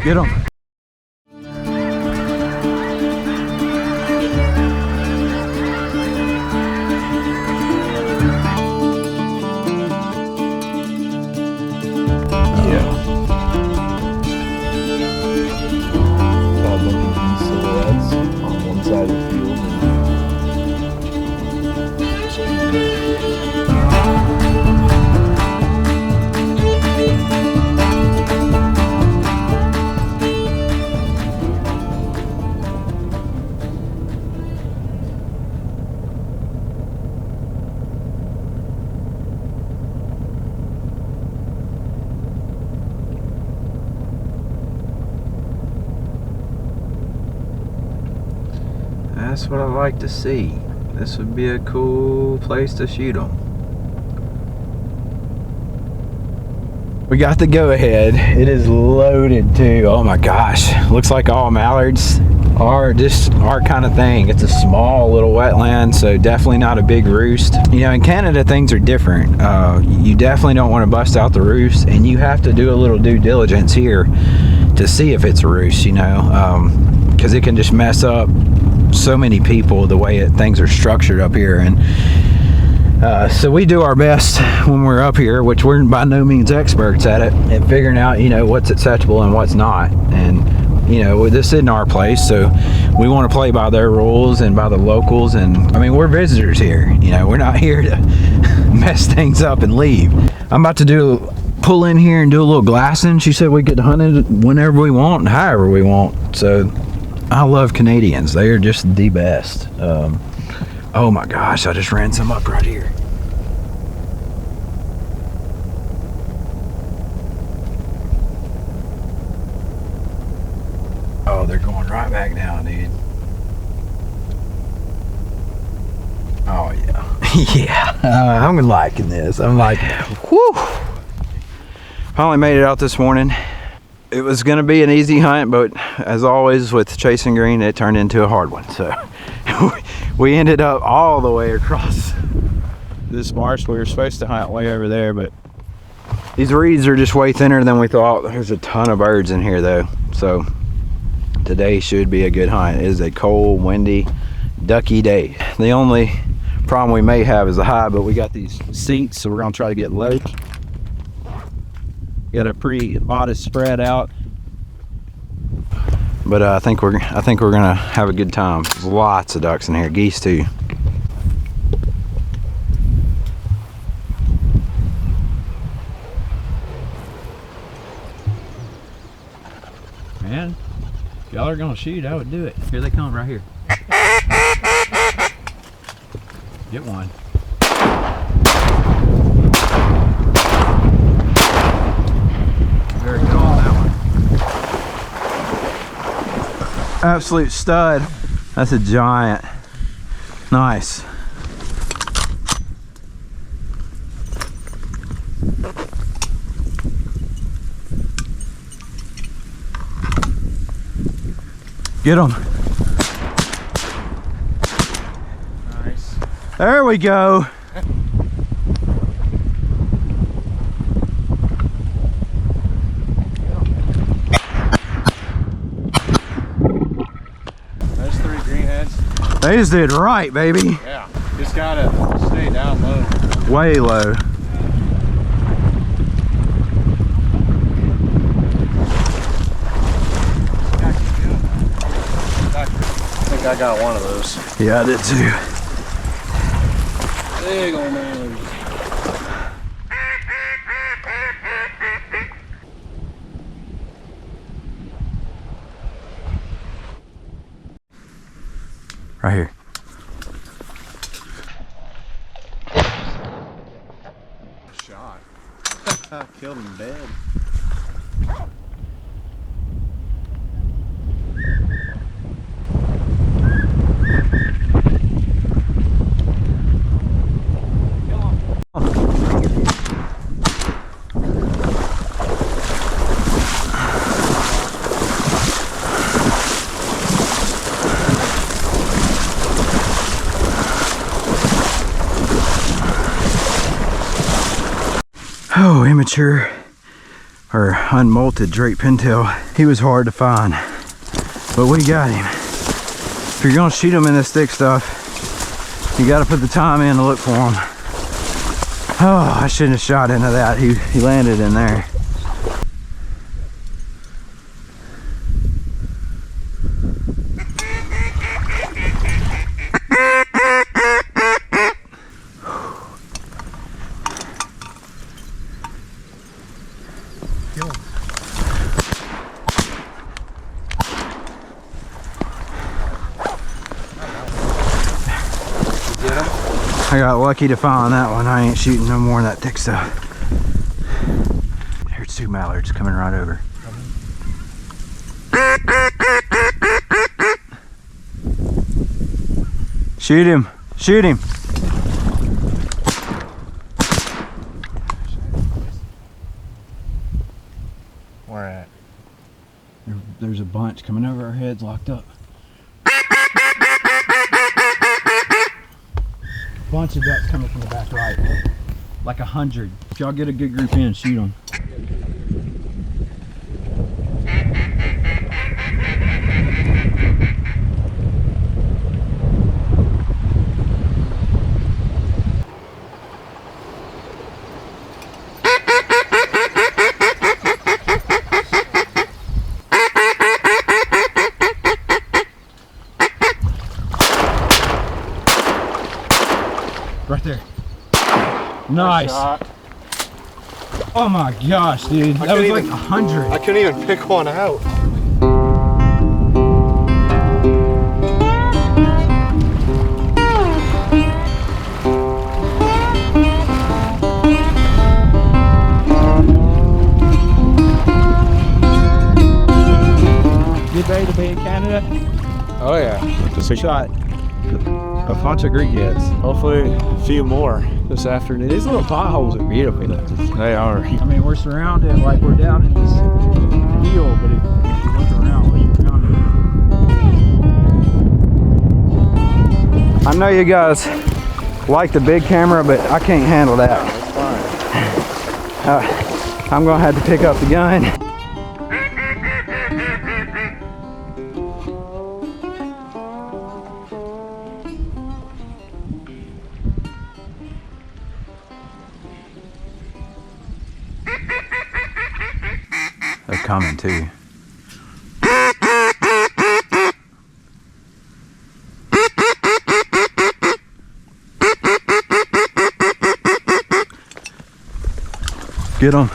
Get him. That's what I like to see. This would be a cool place to shoot them. We got the go-ahead. It is loaded too. Oh my gosh. Looks like all mallards are just our kind of thing. It's a small little wetland, so definitely not a big roost. You know, in Canada things are different. You definitely don't want to bust out the roost, and you have to do a little due diligence here to see if it's a roost, you know, because it can just mess up so many people the way things are structured up here. And so we do our best when we're up here, which we're by no means experts at it, and figuring out, you know, what's acceptable and what's not. And you know, this isn't our place, so we want to play by their rules and by the locals. And I mean, we're visitors here, you know, we're not here to mess things up and leave. I'm about to pull in here and do a little glassing. She said we could hunt it whenever we want and however we want. So I love Canadians. They are just the best. Oh my gosh, I just ran some up right here. Oh, they're going right back down, dude. Oh yeah. Yeah, I'm liking this. I'm liking it. Whew. Finally made it out this morning. It was gonna be an easy hunt, but as always with chasing green, it turned into a hard one. So we ended up all the way across this marsh. We were supposed to hunt way over there, but these reeds are just way thinner than we thought. There's a ton of birds in here though. So today should be a good hunt. It is a cold, windy, ducky day. The only problem we may have is the high, but we got these seats, so we're gonna try to get low. Got a pretty modest spread out, but I think we're gonna have a good time. There's lots of ducks in here, geese too. Man, if y'all are gonna shoot, I would do it. Here they come, right here. Get one. Very good on that one. Absolute stud. That's a giant. Nice. Get him. Nice. There we go. Those 3 greenheads. They just did right, baby. Yeah. Just gotta stay down low. Way low. I think I got one of those. Yeah, I did too. Big old man. Right here. Shot. Killed him dead. Oh, immature or unmolted Drake pintail. He was hard to find, but we got him. If you're gonna shoot him in this thick stuff, you gotta put the time in to look for him. Oh, I shouldn't have shot into that. He landed in there. I got lucky to find that one. I ain't shooting no more of that thick stuff. There's two mallards coming right over. Shoot him! Shoot him! Where at? There's a bunch coming over our heads, locked up. Bunch of ducks coming from the back right, like 100. If y'all get a good group in, shoot them. Right there. Nice. Oh my gosh, dude. That was like 100. I couldn't even pick one out. You ready to be in Canada? Oh yeah. Just a shot. A bunch of Greek heads. Hopefully a few more this afternoon. These little potholes are beautiful. They are. I mean, we're surrounded, like we're down in this hill, but if you look around, we're surrounded. I know you guys like the big camera, but I can't handle that. That's fine. I'm gonna have to pick up the gun. They're coming too. Get them.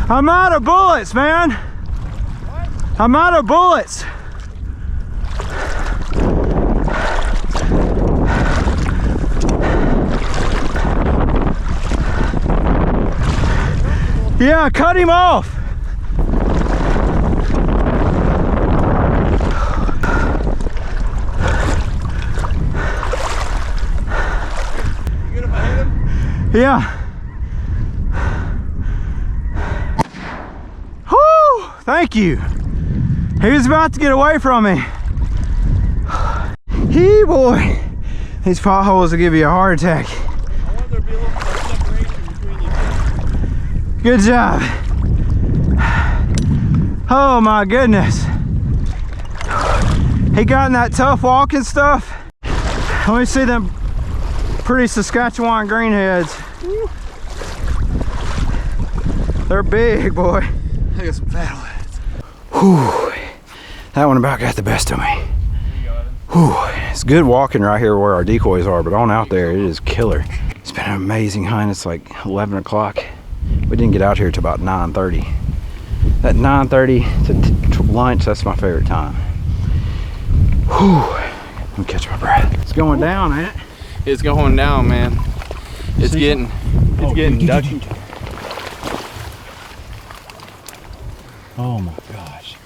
I'm out of bullets, man. What? I'm out of bullets. Yeah, cut him off. You good if I hit him? Yeah. Thank you. He was about to get away from me. Hey boy, these potholes will give you a heart attack. I want there to be a little separation between you. Good job. Oh my goodness. He got in that tough walking stuff. Let me see them pretty Saskatchewan greenheads. They're big, boy. I got some fat ones. Whew. That one about got the best of me. Whew. It's good walking right here where our decoys are, but on out there, it is killer. It's been an amazing hunt. It's like 11 o'clock. We didn't get out here till about 9:30. That 9:30 to lunch, that's my favorite time. Whew. Let me catch my breath. It's going down, ain't it? It's going down, man. It's getting ducky. Oh my gosh.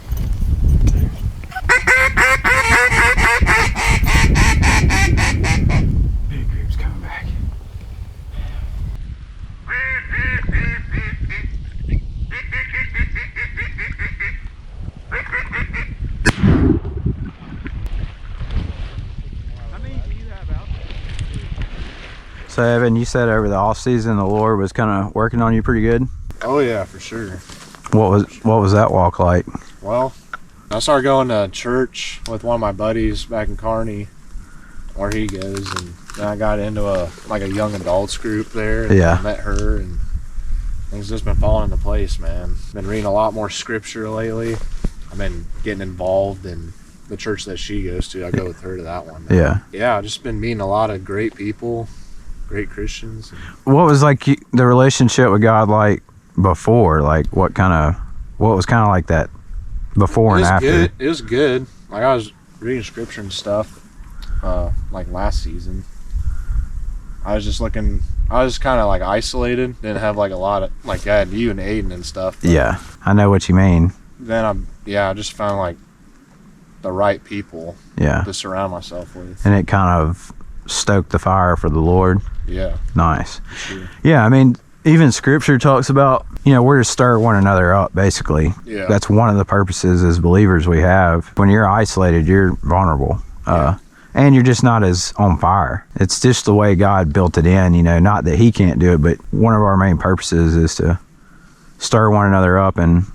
Big group's coming back. How many do you have out there? So Evan, you said over the off season the Lord was kind of working on you pretty good. Oh yeah, for sure. What was that walk like? Well, I started going to church with one of my buddies back in Kearney, where he goes, and then I got into a young adults group there. And Yeah. I met her, and things just been falling into place, man. Been reading a lot more scripture lately. I've been getting involved in the church that she goes to. I go with her to that one. Yeah. Yeah, I've just been meeting a lot of great people, great Christians. What was like the relationship with God like before? Like what was kind of like that before and after? Good. It was good. Like I was reading scripture and stuff, like last season. I was kind of like isolated. Didn't have like a lot of, like I had you and Aiden and stuff. Yeah, I know what you mean. Then I just found like the right people Yeah. to surround myself with. And it kind of stoked the fire for the Lord. Yeah. Nice. Sure. Yeah, I mean, even scripture talks about, we're to stir one another up, basically. Yeah. That's one of the purposes as believers we have. When you're isolated, you're vulnerable. And you're just not as on fire. It's just the way God built it in, not that he can't do it, but one of our main purposes is to stir one another up and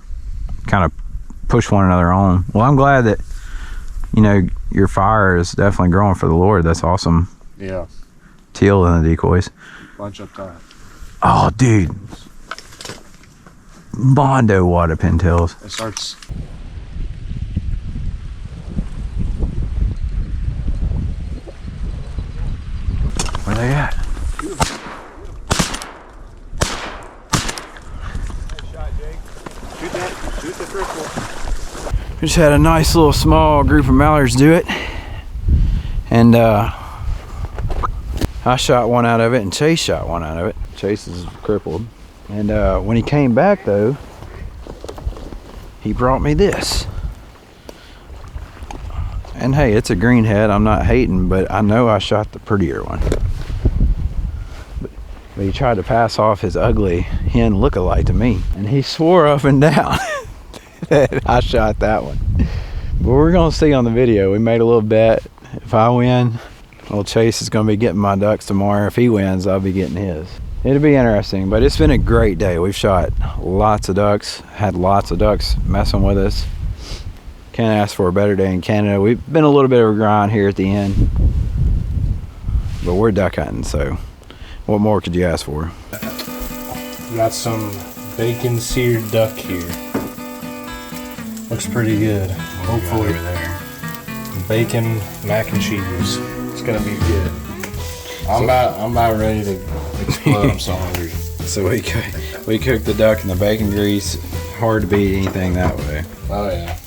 kind of push one another on. Well, I'm glad that, your fire is definitely growing for the Lord. That's awesome. Yeah. Teal and the decoys. Bunch up top. Oh, dude. Bondo water pintails. It starts. Where they at? Shoot the triple. We just had a nice little small group of mallards do it. And I shot one out of it and Chase shot one out of it. Chase is crippled. And when he came back though, he brought me this. And hey, it's a greenhead. I'm not hating, but I know I shot the prettier one. But he tried to pass off his ugly hen lookalike to me. And he swore up and down that I shot that one. But we're gonna see on the video. We made a little bet. If I win, old Chase is gonna be getting my ducks tomorrow. If he wins, I'll be getting his. It'll be interesting, but it's been a great day. We've shot lots of ducks, had lots of ducks messing with us. Can't ask for a better day in Canada. We've been a little bit of a grind here at the end, but we're duck hunting, so what more could you ask for? Got some bacon seared duck here. Looks pretty good. Hopefully over there. Bacon mac and cheese. It's gonna be good. I'm about ready to explode. I'm so hungry. So we cooked the duck in the bacon grease. Hard to beat anything that way. Oh yeah.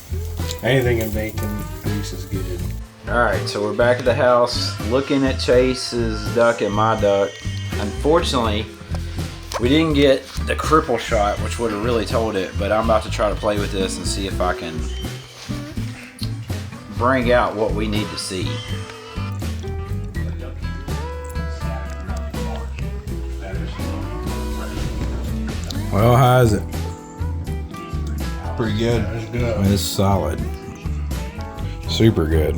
Anything in bacon grease is good. All right, so we're back at the house looking at Chase's duck and my duck. Unfortunately, we didn't get the cripple shot, which would have really told it, but I'm about to try to play with this and see if I can bring out what we need to see. Well, how is it? Pretty good. It's good. It's solid. Super good.